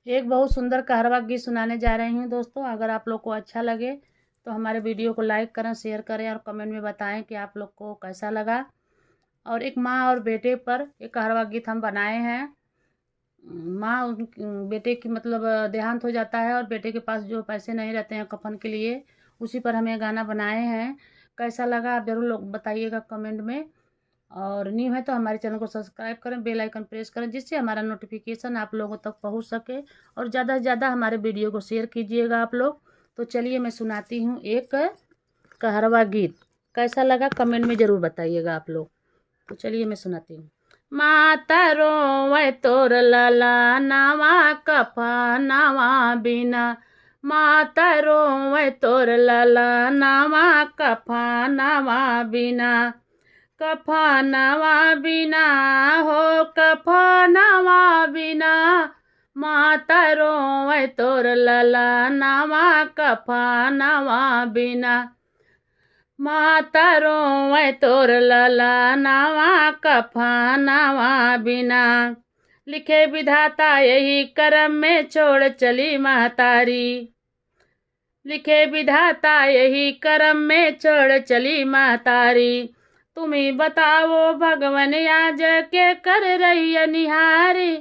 एक बहुत सुंदर कहरवा गीत सुनाने जा रही हूँ दोस्तों। अगर आप लोग को अच्छा लगे तो हमारे वीडियो को लाइक करें, शेयर करें और कमेंट में बताएं कि आप लोग को कैसा लगा। और एक माँ और बेटे पर एक कहरवा गीत हम बनाए हैं। माँ बेटे की मतलब देहांत हो जाता है और बेटे के पास जो पैसे नहीं रहते हैं कफन के लिए, उसी पर हम ये गाना बनाए हैं। कैसा लगा आप ज़रूर लोग बताइएगा कमेंट में। और न्यू है तो हमारे चैनल को सब्सक्राइब करें, बेल आइकन प्रेस करें, जिससे हमारा नोटिफिकेशन आप लोगों तक पहुंच सके। और ज़्यादा से ज़्यादा हमारे वीडियो को शेयर कीजिएगा आप लोग। तो चलिए मैं सुनाती हूँ एक कहरवा गीत। कैसा लगा कमेंट में ज़रूर बताइएगा आप लोग। तो चलिए मैं सुनाती हूँ। माता रोवे तोर लला नावा कफा नावा बिना। माता रोवे तोर लला नावा कफा नावा बिना। कफनवा बिना हो कफनवा बिना। माता रोवे तोर लला नावा कफनवा बिना। माता रोवे तोर लला नावा कफनवा बिना। लिखे विधाता यही कर्म में छोड़ चली महतारी। लिखे विधाता यही कर्म में छोड़ चली महतारी। तुम्हें बताओ भगवन आज के कर रही निहारी।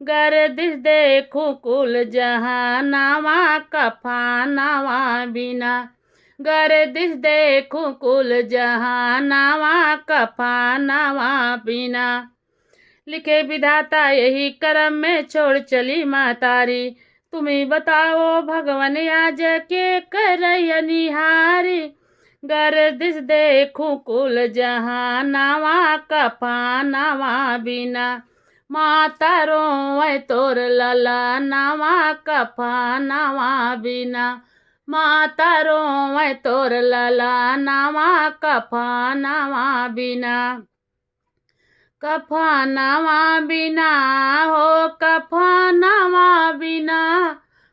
गर दिस देखूं कुल जहां नावा कफनवा बिना। गर दिस देखूं कुल जहां नावा कफनवा बिना। लिखे विधाता यही कर्म में छोड़ चली महतारी। तुम्हें बताओ भगवन आज के कर निहारी। गर दिस देखूं कुल जहां नावा कफनवा बिना। माता रोवे तोर लला नावा कफनवा बिना। माता रोवे तोर लला नावा कफनवा बिना। कफनवा बिना हो कफनवा बिना।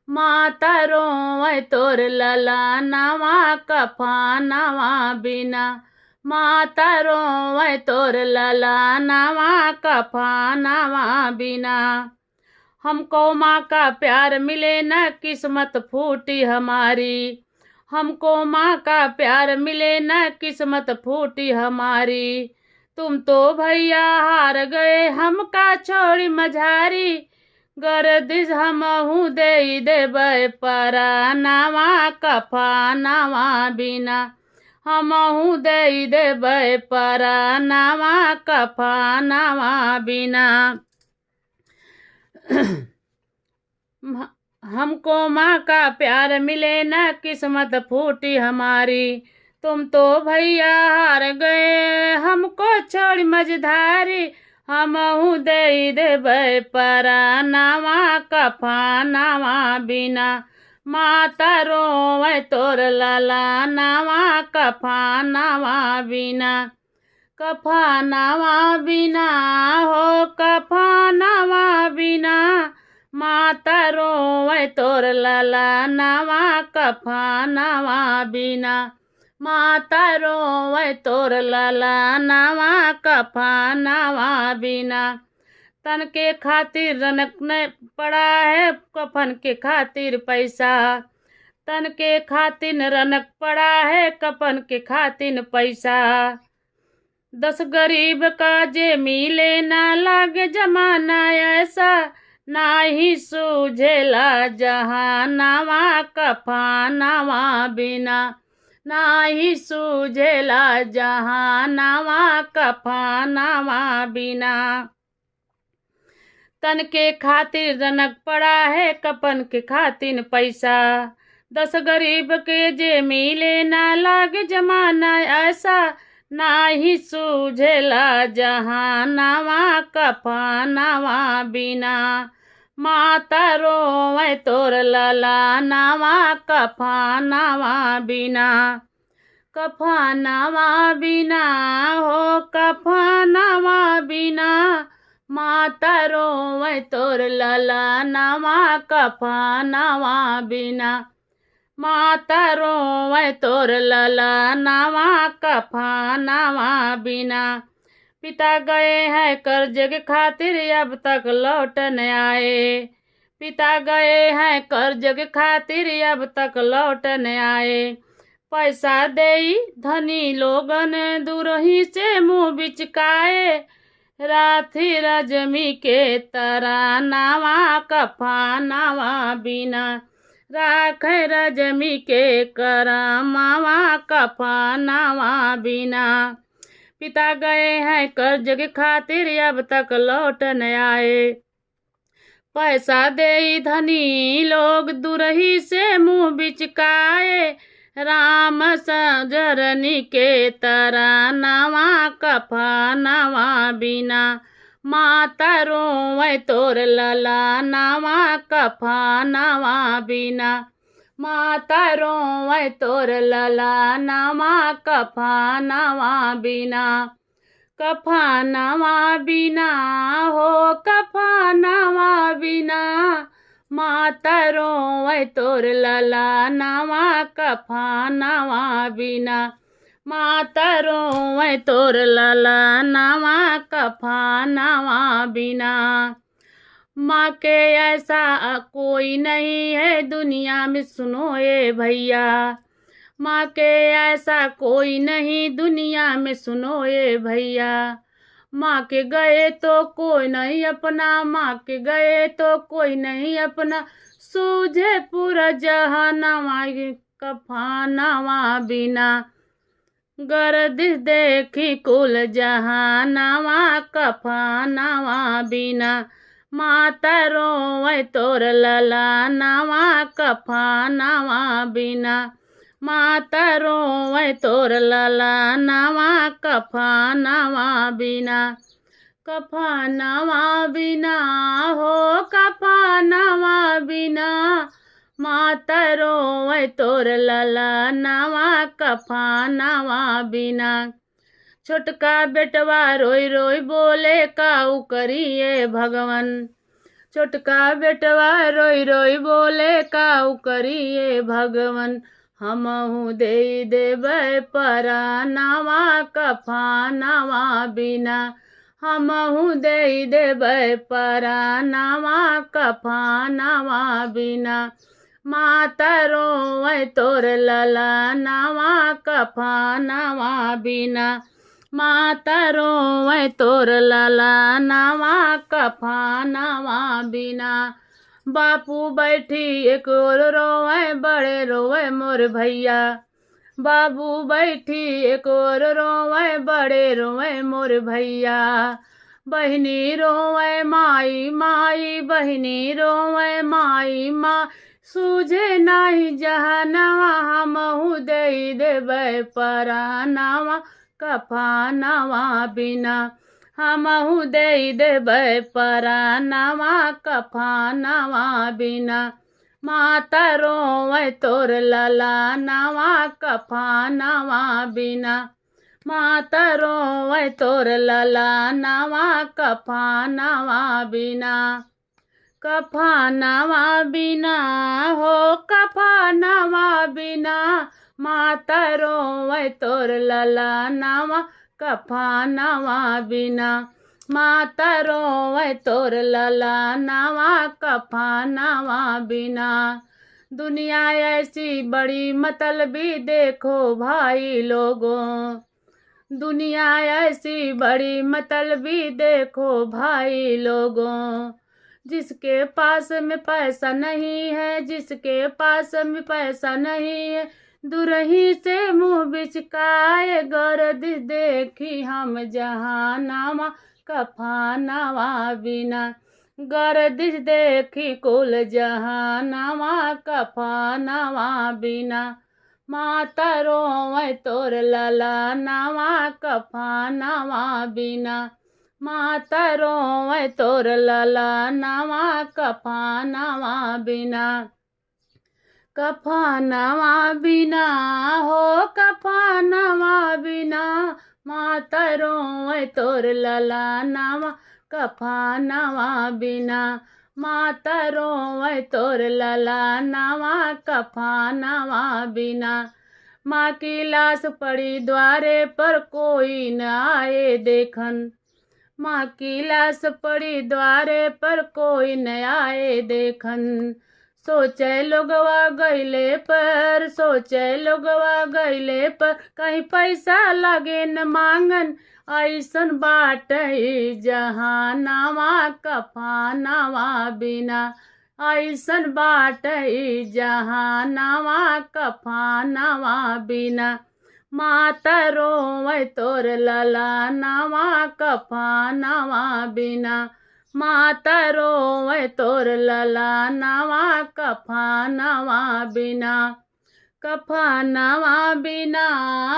माता रोवे तोर लला नावा कफनवा बिना। माता रोवे तोर लला नावा कफनवा बिना। हमको माँ का प्यार मिले न किस्मत फूटी हमारी। हमको माँ का प्यार मिले न किस्मत फूटी हमारी। तुम तो भैया हार गए हमका छोड़ी मझारी। गर्दिश हमहू दे देबै परा नावा कफनवा बिना। हमहू दे देबै परा नावा कफनवा बिना। हमको माँ का प्यार मिले न किस्मत फूटी हमारी। तुम तो भैया हार गए हमको छोड़ मझधारी। हमहू दे देबै परा नावा कफनवा बिना। माता रोवे तोर लला नावा कफनवा बिना। कफनवा बिना हो कफनवा बिना। माता रोवे तोर लला नावा कफनवा बिना। माता रोवे तोर लला नावा कफनवा बिना। तन के खातिर रनक न पड़ा है कफन के खातिर पैसा। तन के खातिर रनक पड़ा है कफन के खातिर पैसा। 10 गरीब का जे मिले ना लागे जमाना ऐसा। ना ही सूझेला जहां नावा कफनवा बिना। ना ही सूझेला जहां नावा कफनवा बिना। तन के खातिर रनक पड़ा है कफन के खातिर पैसा। 10 गरीब के जे मिले ना लागे जमाना ऐसा। ना ही सूझेला जहां नावा कफनवा बिना। माता रोवे तोर लला नावा कफनवा बिना। कफनवा बिना हो कफनवा बिना। माता रोवे तोर लला नावा कफनवा बिना। माता रोवे तोर लला नावा कफनवा बिना। पिता गए हैं कर्ज के खातिर अब तक लौट न आए। पिता गए हैं कर्ज के खातिर अब तक लौट न आए। पैसा दे धनी लोगन दूरही से मुँह बिचकाए। राथी रजमी के तरानावा कफानावा बिना राख रजमी के करमावा कफानावा बिना। पिता गए हैं कर्ज के खातिर अब तक लौट न आए। पैसा दे धनी लोग दूरही से मुँह बिचकाए। राम सजरनी के तरानावा कफानावा बिना माता रोवे तोर ललानावा कफानावा बिना। माता रोवे तोर ललानावा कफानावा बिना। कफानावा बिना हो कफानावा बिना माता रोवे तोर ललानावा कफानावा बिना। माता रोवे तोर ललानावा कफानावा बिना। माँ के ऐसा कोई नहीं है दुनिया में सुनो ये भैया। माँ के ऐसा कोई नहीं दुनिया में सुनो ये भैया। माँ के गए तो कोई नहीं अपना, माँ के गए तो कोई नहीं अपना। सूझे पूरा जहानावा कफानावा बिना। गर्दिश देखी कुल जहानावा कफानावा बिना। माता रोवे तोर ललानावा कफानावा बिना। माता रोवे तोर ललानावा कफानावा बिना। कफानावा बिना हो कफानावा बिना माता रोवे तोर ललानावा कफानावा बिना। छोटका बेटवा रोई रोई बोले काऊ करिए भगवन। छोटका बेटवा रोई रोई बोले काऊ करिए भगवन। हमहु दे देबै परानावा कफानावा बिना। हमहु दे देबै परानावा कफानावा बिना। माता रोवे तोर ललानावा कफानावा बिना। माता रोवे तोर ललानावा कफानावा बिना। बापू बैठी एक और रोवे बड़े रोवे मोर भैया। बाबू बैठी एक और रोवे बड़े रोवे मोर भैया। बहिनी रोवे माई माई बहिनी रोवे माई माँ। सूझे नाही जहानावा हमहु दे देबै परानावा कफानावा बिना। हमहु दे देबै परानावा कफानावा बिना। माता रोवे तोर ललानावा कफानावा बिना। माता रोवे तोर ललानावा कफानावा बिना। कफानावा बिना हो कफानावा बिना माता रोवे तोर ललानावा कफानावा बिना। माता रोवे तोर ललानावा कफानावा बिना। दुनिया ऐसी बड़ी मतलबी देखो भाई लोगों। दुनिया ऐसी बड़ी मतलबी देखो भाई लोगों। जिसके पास में पैसा नहीं है जिसके पास में पैसा नहीं है दूरही से मुँह बिचकाए। गर्दिश देखी हम जहानावा कफानावा बिना। गर्दिश देखी कुल जहानावा कफानावा बिना। माता रोवे तोर ललानावा कफानावा बिना। माता रोवे तोर ललानावा कफानावा बिना। कफानावा बिना हो कफानावा बिना माता रोवे तोर ललानावा कफानावा बिना। माता रोवे तोर ललानावा कफानावा बिना। माँ की लाश पड़ी द्वारे पर कोई न आए देखन। माँ की लाश पड़ी द्वारे पर कोई न आए देखन। सोचे लोगवा गईले पर, सोचे लोगवा गईले पर, कहीं पैसा लगे न मांगन। ऐसन बाट जहानावा कफनावा बिना, ऐसन बाट जहानावा कफनावा बिना। माता रोवे तोर ललनावा कफनावा बिना, माता रोवे तोर ललनावा कफनावा बिना। कफनावा बिना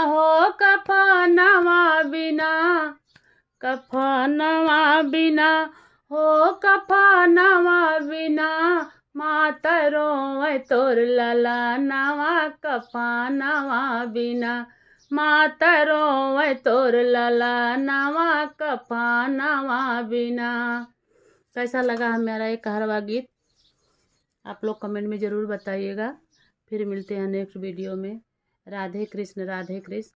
हो कफनावा बिना, कफनावा बिना हो कफनावा बिना। माता रोवे तोर ललनावा कफनावा बिना, माता रोवे तोर ललनावा कफनावा बिना। कैसा लगा हमारा ये कहरवा गीत आप लोग कमेंट में ज़रूर बताइएगा। फिर मिलते हैं नेक्स्ट वीडियो में। राधे कृष्ण, राधे कृष्ण।